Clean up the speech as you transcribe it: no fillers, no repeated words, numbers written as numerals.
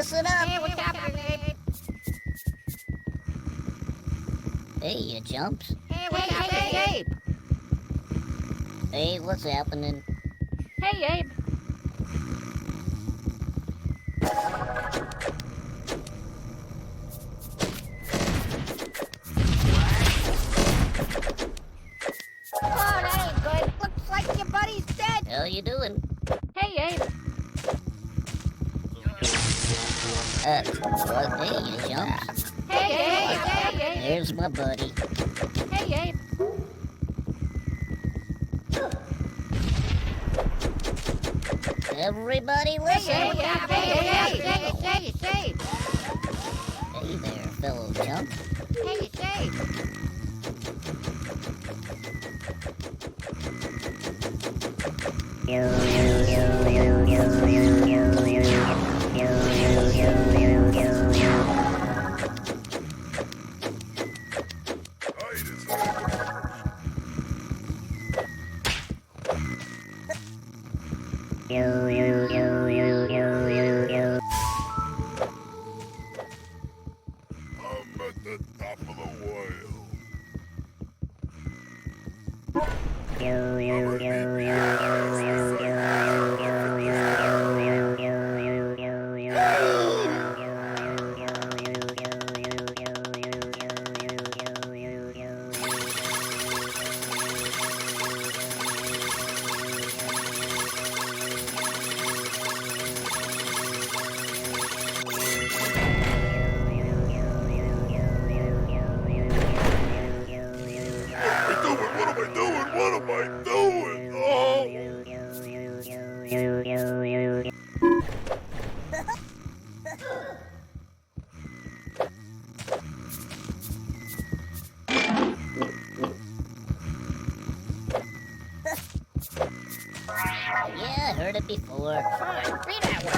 listen up. Hey, what's happening, Abe? Hey, you chumps. Hey, what's happening, Abe? Hey, what's happening? Hey, Abe. Oh, that ain't good. Looks like your buddy's dead. How you doing? Hey, Abe. What? Hey, you chumps. Hey, Abe. Hey, Abe. There's my buddy. Hey, Abe. Everybody listen. Hey, Abe. Hey, Abe. Hey there, fellow chump. Hey, Abe. I'm at the top of the world. What am I doing? Oh! Yeah, I heard it before. Fine, be that way.